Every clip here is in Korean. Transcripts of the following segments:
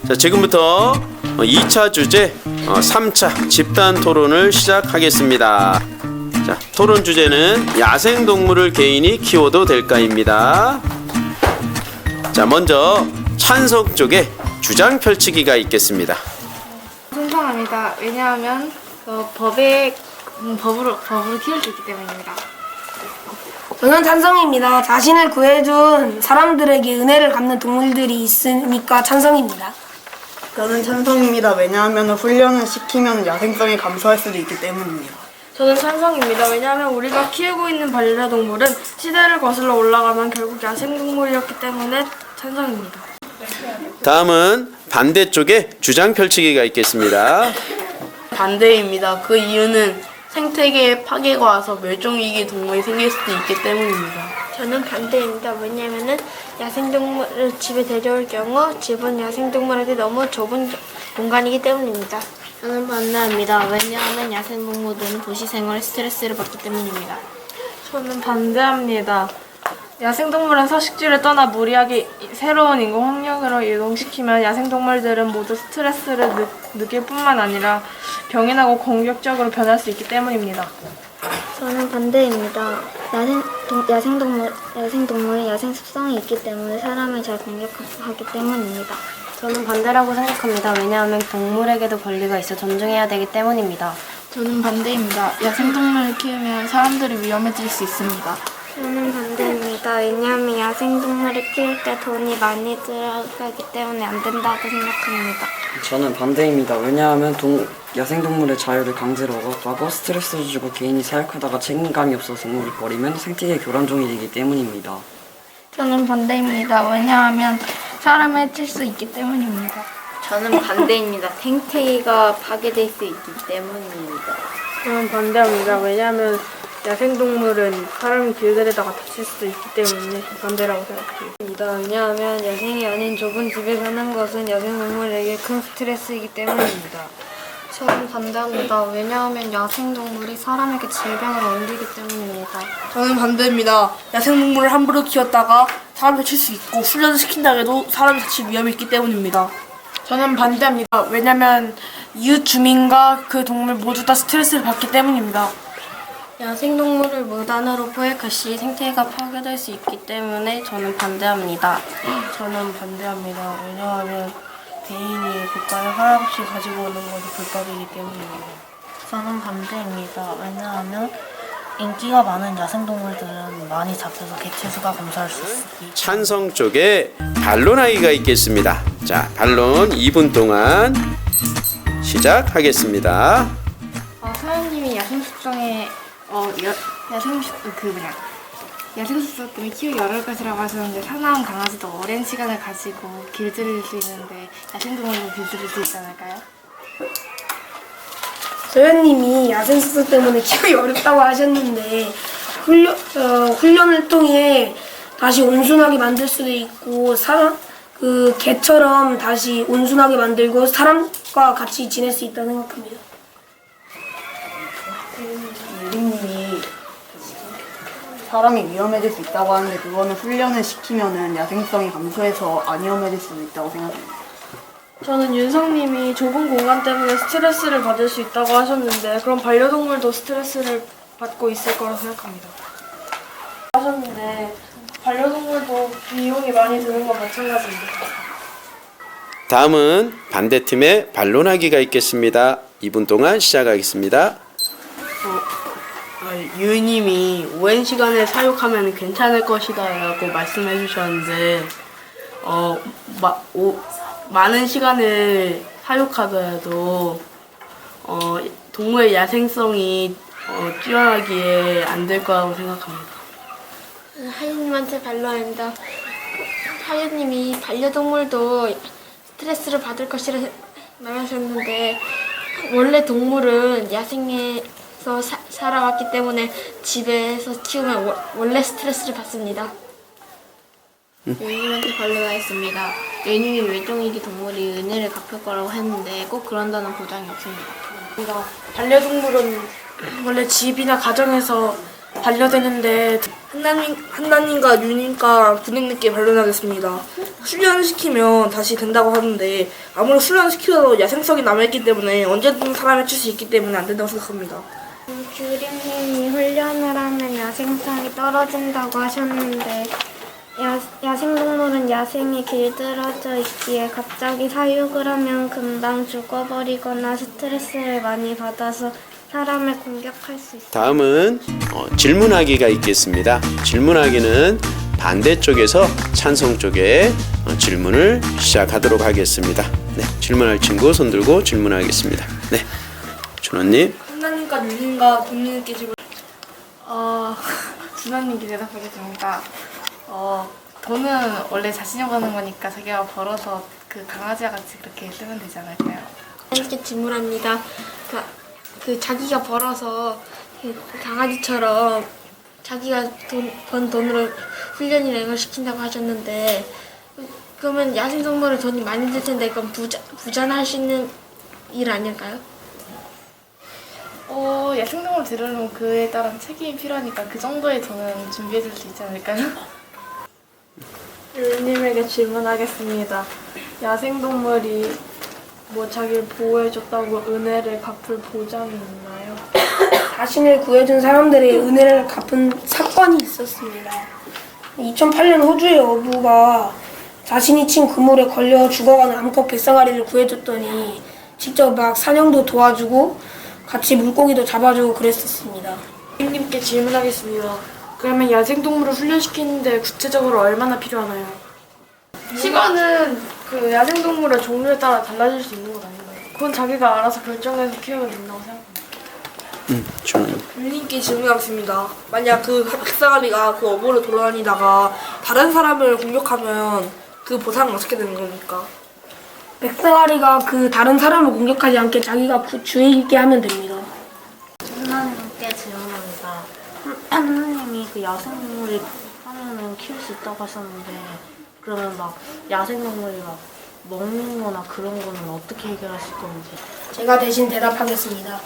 자, 지금부터 2차 주제 3차 집단 토론을 시작하겠습니다. 자, 토론 주제는 야생동물을 개인이 키워도 될까입니다. 자, 먼저 찬성 쪽에 주장 펼치기가 있겠습니다. 찬성합니다. 왜냐하면 법으로 키울 수 있기 때문입니다. 저는 찬성입니다. 자신을 구해준 사람들에게 은혜를 갚는 동물들이 있으니까 찬성입니다. 저는 찬성입니다. 왜냐하면 훈련을 시키면 야생성이 감소할 수도 있기 때문입니다. 저는 찬성입니다. 왜냐하면 우리가 키우고 있는 반려동물은 시대를 거슬러 올라가면 결국 야생동물이었기 때문에 찬성입니다. 다음은 반대쪽에 주장 펼치기가 있겠습니다. 반대입니다. 그 이유는 생태계의 파괴가 와서 멸종위기 동물이 생길 수도 있기 때문입니다. 저는 반대입니다. 왜냐하면 야생동물을 집에 데려올 경우 집은 야생동물한테 너무 좁은 공간이기 때문입니다. 저는 반대합니다. 왜냐하면 야생동물들은 도시생활에 스트레스를 받기 때문입니다. 저는 반대합니다. 야생동물은 서식지를 떠나 무리하게 새로운 인공 환경으로 이동시키면 야생동물들은 모두 스트레스를 느낄 뿐만 아니라 병이 나고 공격적으로 변할 수 있기 때문입니다. 저는 반대입니다. 야생동물은 야생 습성이 있기 때문에 사람을 잘 공격하기 때문입니다. 저는 반대라고 생각합니다. 왜냐하면 동물에게도 권리가 있어 존중해야 되기 때문입니다. 저는 반대입니다. 야생동물을 키우면 사람들이 위험해질 수 있습니다. 저는 반대입니다. 왜냐하면 야생동물을 키울 때 돈이 많이 들어가기 때문에 안 된다고 생각합니다. 저는 반대입니다. 왜냐하면 야생동물의 자유를 강제로 억압하고 스트레스를 주고 개인이 사육하다가 책임감이 없어서 동물을 버리면 생태계 교란종이 되기 때문입니다. 저는 반대입니다. 왜냐하면 사람을 해칠 수 있기 때문입니다. 저는 반대입니다. 생태계가 파괴될 수 있기 때문입니다. 저는 반대합니다. 왜냐하면 야생동물은 사람이 길들이다가 다칠 수도 있기 때문에 반대라고 생각합니다. 왜냐하면 야생이 아닌 좁은 집에 사는 것은 야생동물에게 큰 스트레스이기 때문입니다. 저는 반대합니다. 왜냐하면 야생동물이 사람에게 질병을 옮기기 때문입니다. 저는 반대입니다. 야생동물을 함부로 키웠다가 사람을 다칠 수 있고 훈련을 시킨다 해도 사람이 다칠 위험이 있기 때문입니다. 저는 반대합니다. 왜냐하면 이웃 주민과 그 동물 모두 다 스트레스를 받기 때문입니다. 야생동물을 무단으로 포획할 시 생태계가 파괴될 수 있기 때문에 저는 반대합니다. 저는 반대합니다. 왜냐하면 개인이 국가의 허락 없이 가지고 오는 것이 불법이기 때문입니다. 저는 반대입니다. 왜냐하면 인기가 많은 야생동물들은 많이 잡혀서 개체수가 감소할 수 있습니다. 찬성 쪽에 반론하기가 있겠습니다. 자, 반론 2분 동안 시작하겠습니다. 사장님이 야생습성에 야생습성 때문에 키우기 어려울 것이라고 하셨는데 사나운 강아지도 오랜 시간을 가지고 길들일 수 있는데 야생동물도 길들일 수 있지 않을까요? 소연님이 야생습성 때문에 키우기 어렵다고 하셨는데 훈련을 통해 다시 온순하게 만들 수도 있고 그 개처럼 다시 온순하게 만들고 사람과 같이 지낼 수 있다고 생각합니다. 유림님이 사람이 위험해질 수 있다고 하는데 그거는 훈련을 시키면은 야생성이 감소해서 안 위험해질 수도 있다고 생각합니다. 저는 윤성님이 좁은 공간 때문에 스트레스를 받을 수 있다고 하셨는데 그럼 반려동물도 스트레스를 받고 있을 거라고 생각합니다. 하셨는데 반려동물도 비용이 많이 드는 건 마찬가지입니다. 다음은 반대팀의 반론하기가 있겠습니다. 2분 동안 시작하겠습니다. 유님이 오랜 시간을 사육하면 괜찮을 것이다 라고 말씀해 주셨는데 많은 시간을 사육하더라도 동물의 야생성이 뛰어나기에 안 될 거라고 생각합니다. 하윤님한테 반론합니다. 하윤님이 반려동물도 스트레스를 받을 것이라 말하셨는데 원래 동물은 야생에서 살아왔기 때문에 집에서 키우면 원래 스트레스를 받습니다. 유인님한테 반론하였습니다. 유인님이 멸종위기 동물이 은혜를 갚을 거라고 했는데 꼭 그런다는 보장이 없습니다. 반려동물은 원래 집이나 가정에서 반려되는데 한나님과 유님과 군인님께 반려하겠습니다. 훈련을 시키면 다시 된다고 하는데 아무리 훈련을 시켜도 야생성이 남아있기 때문에 언제든 사람을 칠 수 있기 때문에 안 된다고 생각합니다. 규림님이 훈련을 하면 야생성이 떨어진다고 하셨는데 야생동물은 야생이 길들여져 있기에 갑자기 사육을 하면 금방 죽어버리거나 스트레스를 많이 받아서 사람을 공격할 수 있습니다. 다음은 질문하기가 있겠습니다. 질문하기는 반대쪽에서 찬성 쪽에 질문을 시작하도록 하겠습니다. 네, 질문할 친구 손 들고 질문하겠습니다. 네, 준호님. 한나님과 유님과 군님께 질문. 준하님께 대답하겠습니다. 돈은 원래 자신이 버는 거니까 자기가 벌어서 그 강아지와 같이 그렇게 쓰면 되지 않을까요? 이렇게 질문합니다. 그 자기가 벌어서 그 강아지처럼 자기가 번 돈으로 훈련이나 시킨다고 하셨는데 그러면 야생동물은 돈이 많이 들 텐데 그럼 부자나 할 수 있는 일 아닐까요? 야생동물 들으려면 그에 따른 책임이 필요하니까 그 정도의 돈은 준비해줄 수 있지 않을까요? 유님에게 질문하겠습니다. 야생동물이 자기를 보호해줬다고 은혜를 갚을 보장이 있나요? 자신을 구해준 사람들의 은혜를 갚은 사건이 있었습니다. 2008년 호주의 어부가 자신이 친 그물에 걸려 죽어가는 암컷 뱃사가리를 구해줬더니 직접 막 사냥도 도와주고 같이 물고기도 잡아주고 그랬었습니다. 님께 질문하겠습니다. 그러면 야생동물을 훈련시키는데 구체적으로 얼마나 필요하나요? 시간은 그 야생동물의 종류에 따라 달라질 수 있는 것 아닌가요? 그건 자기가 알아서 결정해서 키우면 된다고 생각합니다. 준호님. 유님께 질문하겠습니다. 만약 그 백사가리가 그 어부를 돌아다니다가 다른 사람을 공격하면 그 보상은 어떻게 되는 겁니까? 백사가리가 그 다른 사람을 공격하지 않게 자기가 주의 깊게 하면 됩니다. 하나님께 질문합니다. 하나님이 그 야생동물이 하면은 키울 수 있다고 하셨는데 그러면 막 야생동물이 막 먹는 거나 그런 거는 어떻게 해결하실 건지. 제가 대신 대답하겠습니다.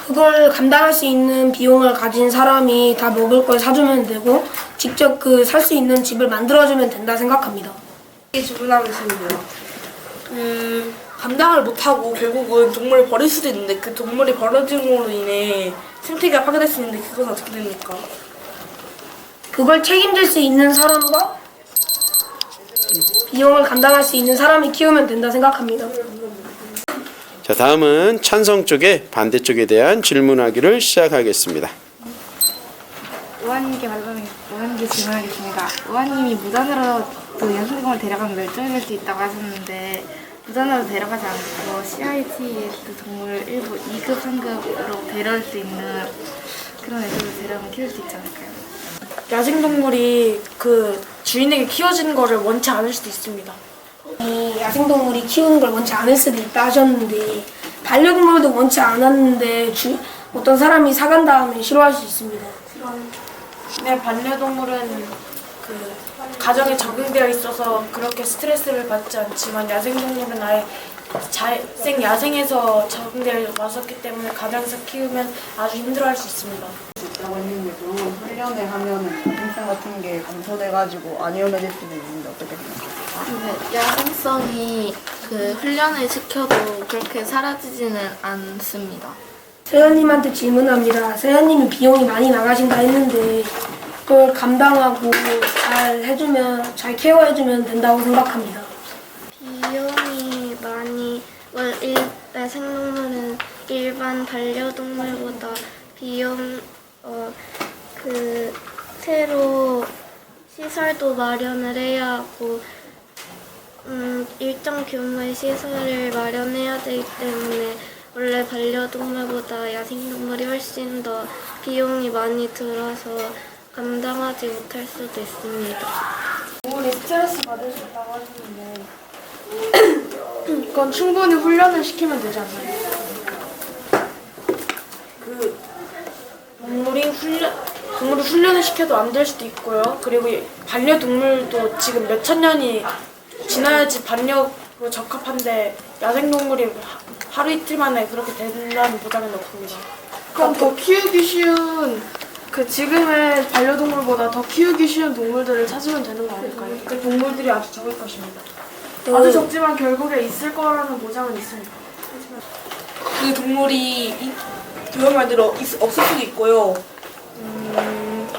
그걸 감당할 수 있는 비용을 가진 사람이 다 먹을 걸 사주면 되고 직접 그 살 수 있는 집을 만들어주면 된다 생각합니다. 질문하겠습니다. 감당을 못하고 결국은 동물을 버릴 수도 있는데 그 동물이 버려짐으로 인해 생태계가 파괴될 수 있는데 그건 어떻게 됩니까? 그걸 책임질 수 있는 사람과 비용을 감당할 수 있는 사람이 키우면 된다 생각합니다. 자, 다음은 찬성 쪽에 반대쪽에 대한 질문하기를 시작하겠습니다. 우아님께 질문하겠습니다. 우아님이 무단으로 그 야생동물 데려가면 멸종될 수 있다고 하셨는데 무단으로 데려가지 않고 CIT의 그 동물 일부 2급, 3급으로 데려올 수 있는 그런 애들을 데려가면 키울 수 있지 않을까요? 야생동물이 그 주인에게 키워지는 거를 원치 않을 수도 있습니다. 이 야생동물이 키우는 걸 원치 않을 수도 있다 하셨는데 반려동물도 원치 않았는데 어떤 사람이 사간 다음에 싫어할 수 있습니다. 네, 반려동물은 그 가정에 적응되어 있어서 그렇게 스트레스를 받지 않지만 야생동물은 아예 야생에서 적응되어 왔었기 때문에 가정에서 키우면 아주 힘들어할 수 있습니다. 있다고 했는데 그런 훈련을 하면은 야생성 같은 게 감소돼가지고 안 위험해질 수도 있는데 어떻게 생각하세요? 네, 야생성이 그 훈련을 시켜도 그렇게 사라지지는 않습니다. 세연님한테 질문합니다. 세연님이 비용이 많이 나가신다 했는데 그걸 감당하고 잘 케어해주면 된다고 생각합니다. 비용이 많이 야생동물은 일반 반려동물보다 새로 시설도 마련을 해야 하고 일정 규모의 시설을 마련해야 되기 때문에 원래 반려동물보다 야생동물이 훨씬 더 비용이 많이 들어서 감당하지 못할 수도 있습니다. 동물이 스트레스 받을 수 있다고 하셨는데 그건 충분히 훈련을 시키면 되지 않나요? 그 동물이 훈련을 시켜도 안 될 수도 있고요. 그리고 반려동물도 지금 몇천 년이 지나야지 반려로 적합한데 야생동물이 하루 이틀 만에 그렇게 된다는 보장은 없습니다. 그럼 더 키우기 쉬운 그 그 지금의 반려동물보다 더 키우기 쉬운 동물들을 찾으면 되는 거 아닐까요? 그 동물들이 아주 적을 것입니다. 아주 적지만 결국에 있을 거라는 보장은 있습니다. 그 동물이 그런 말대로 없을 수도 있고요.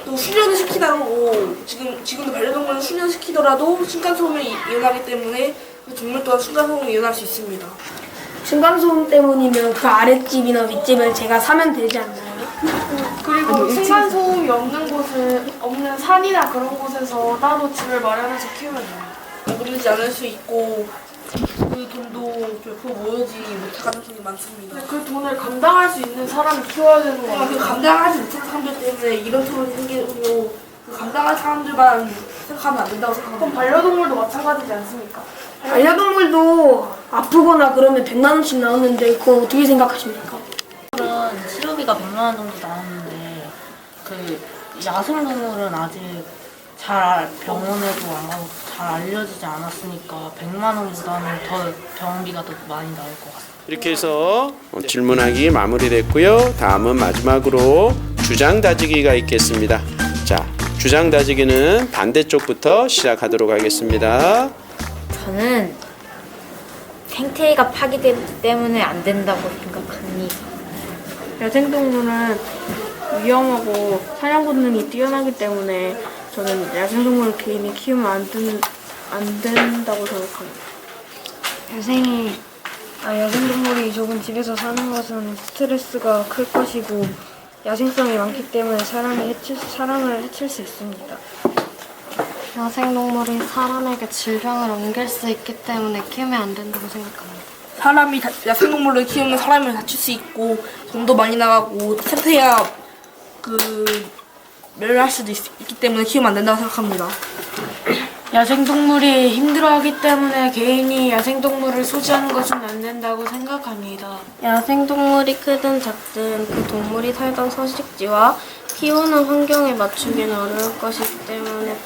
또 훈련을 시키다고 지금도 반려동물을 훈련시키더라도 층간소음이 일어나기 때문에 그 동물 또한 층간소음이 일어날 수 있습니다. 층간소음 때문이면 그 아랫집이나 윗집을 제가 사면 되지 않나요? 그리고 층간소음이 없는 산이나 그런 곳에서 따로 집을 마련해서 키우면 돼요. 모르지 않을 수 있고 그 돈도 결코 모으지 못할 가능성이 많습니다. 근데 그 돈을 감당할 수 있는 사람이 키워야 되는 그 거예요. 감당하지 못하는 사람들 때문에 이런 토론이 생기고 그 감당할 사람들만 생각하면 안 된다고 그럼 생각합니다. 반려동물도 마찬가지지 않습니까? 반려동물도 아프거나 그러면 100만 원씩 나오는데 그거 어떻게 생각하십니까? 동물은 치료비가 100만 원 정도 나오는데 그 야생동물은 아직 잘 병원에도 안 가고 잘 알려지지 않았으니까 100만 원보다는 더 병원비가 더 많이 나올 것 같아요. 이렇게 해서 질문하기 마무리됐고요. 다음은 마지막으로 주장 다지기가 있겠습니다. 자, 주장 다지기는 반대쪽부터 시작하도록 하겠습니다. 저는 생태계가 파괴되기 때문에 안 된다고 생각합니다. 야생동물은 위험하고 사냥 본능이 뛰어나기 때문에 저는 야생동물을 개인이 키우면 안 된다고 생각합니다. 야생동물이 좁은 집에서 사는 것은 스트레스가 클 것이고 야생성이 많기 때문에 사람을 해칠 수 있습니다. 야생동물이 사람에게 질병을 옮길 수 있기 때문에 키우면 안 된다고 생각합니다. 야생동물을 키우면 사람이 다칠 수 있고 돈도 많이 나가고 생태가 멸할 수도 있기 때문에 키우면 안 된다고 생각합니다. 야생동물이 힘들어하기 때문에 개인이 야생동물을 소지하는 것은 안 된다고 생각합니다. 야생동물이 크든 작든 그 동물이 살던 서식지와 키우는 환경에 맞추기는 어려울 것이기 때문에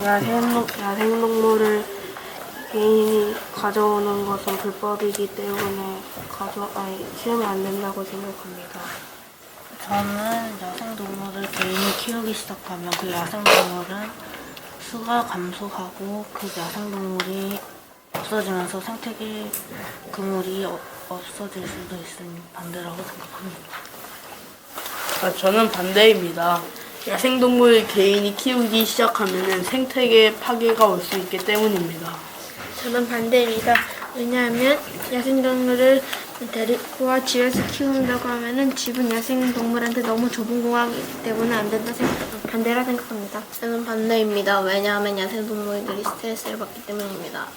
야생동물을 개인이 가져오는 것은 불법이기 때문에 키우면 안 된다고 생각합니다. 저는 야생동물을 개인이 키우기 시작하면 그 야생동물은 수가 감소하고 그 야생동물이 없어지면서 생태계 그물이 없어질 수도 있으니 반대라고 생각합니다. 저는 반대입니다. 야생동물 개인이 키우기 시작하면 생태계 파괴가 올 수 있기 때문입니다. 저는 반대입니다. 왜냐하면 야생동물을 데리고 와 집에서 키운다고 하면은 집은 야생동물한테 너무 좁은 공간이기 때문에 안 된다 반대라 생각합니다. 저는 반대입니다. 왜냐하면 야생동물들이 스트레스를 받기 때문입니다.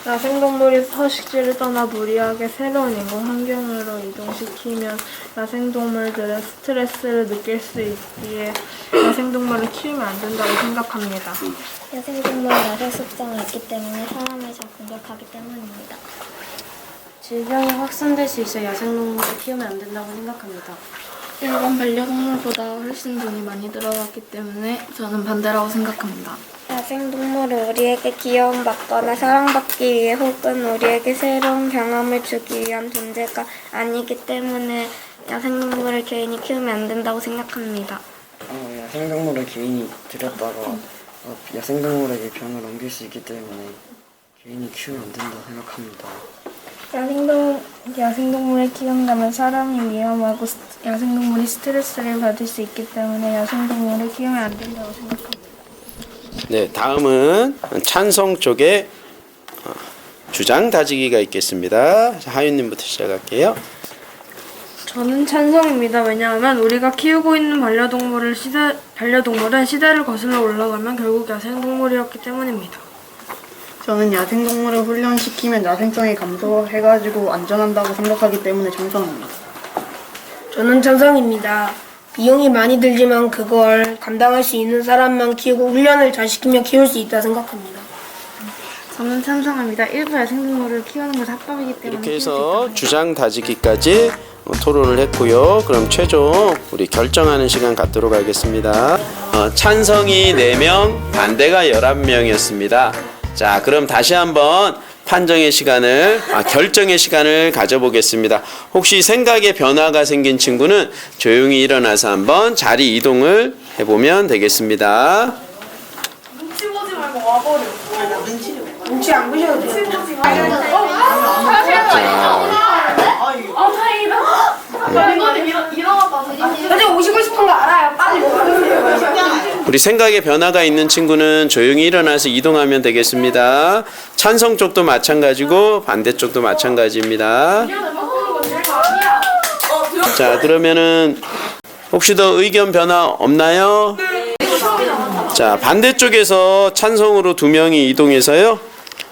야생동물이 서식지를 떠나 무리하게 새로운 인공 환경으로 이동시키면 야생동물들은 스트레스를 느낄 수 있기에 야생동물을 키우면 안 된다고 생각합니다. 야생동물은 야생 습성이 있기 때문에 사람을 잘 공격하기 때문입니다. 질병이 확산될 수 있어 야생동물을 키우면 안 된다고 생각합니다. 일반 반려동물보다 훨씬 돈이 많이 들어갔기 때문에 저는 반대라고 생각합니다. 야생동물은 우리에게 귀여움받거나 사랑받기 위해 혹은 우리에게 새로운 경험을 주기 위한 존재가 아니기 때문에 야생동물을 개인이 키우면 안 된다고 생각합니다. 야생동물을 개인이 들였다가 야생동물에게 병을 옮길 수 있기 때문에 개인이 키우면 안 된다고 생각합니다. 야생동물을 키운다면 사람이 위험하고 야생동물이 스트레스를 받을 수 있기 때문에 야생동물을 키우면 안 된다고 생각합니다. 네, 다음은 찬성 쪽에 주장 다지기가 있겠습니다. 자, 하윤님부터 시작할게요. 저는 찬성입니다. 왜냐하면 우리가 키우고 있는 반려동물은 시대를 거슬러 올라가면 결국 야생동물이었기 때문입니다. 저는 야생동물을 훈련시키면 야생성이 감소해가지고 안전한다고 생각하기 때문에 찬성합니다. 저는 찬성입니다. 비용이 많이 들지만 그걸 감당할 수 있는 사람만 키우고 훈련을 잘 시키면 키울 수 있다 생각합니다. 저는 찬성합니다. 일부 야생동물을 키우는 것은 합법이기 때문에 이렇게 해서 주장 다지기까지 토론을 했고요. 그럼 최종 우리 결정하는 시간 갖도록 하겠습니다. 찬성이 4명, 반대가 11명이었습니다. 자, 그럼 다시 한번 판정의 시간을, 결정의 시간을 가져보겠습니다. 혹시 생각에 변화가 생긴 친구는 조용히 일어나서 한번 자리 이동을 해보면 되겠습니다. 눈치 보지 말고 와버려. 눈치 안 보셔도 돼요. 근데 오시고 싶은 거 알아요. 빨리 와주세요. 우리 생각에 변화가 있는 친구는 조용히 일어나서 이동하면 되겠습니다. 찬성 쪽도 마찬가지고 반대쪽도 마찬가지입니다. 자, 그러면은 혹시 더 의견 변화 없나요? 자, 반대쪽에서 찬성으로 2명이 이동해서요.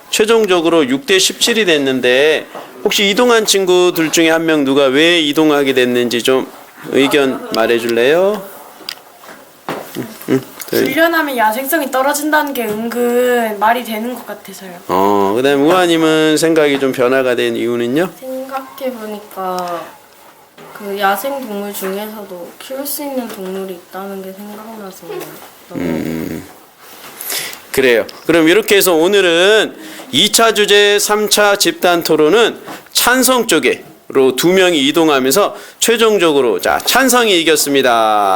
최종적으로 6대 17이 됐는데 혹시 이동한 친구들 중에 한 명 누가 왜 이동하게 됐는지 좀 의견 말해 줄래요? 훈련하면 야생성이 떨어진다는 게 은근 말이 되는 것 같아서요. 그다음 우아님은 생각이 좀 변화가 된 이유는요? 생각해보니까 그 야생 동물 중에서도 키울 수 있는 동물이 있다는 게 생각나서 너무 그래요. 그럼 이렇게 해서 오늘은 2차 주제 3차 집단 토론은 찬성 쪽으로 2명이 이동하면서 최종적으로 찬성이 이겼습니다.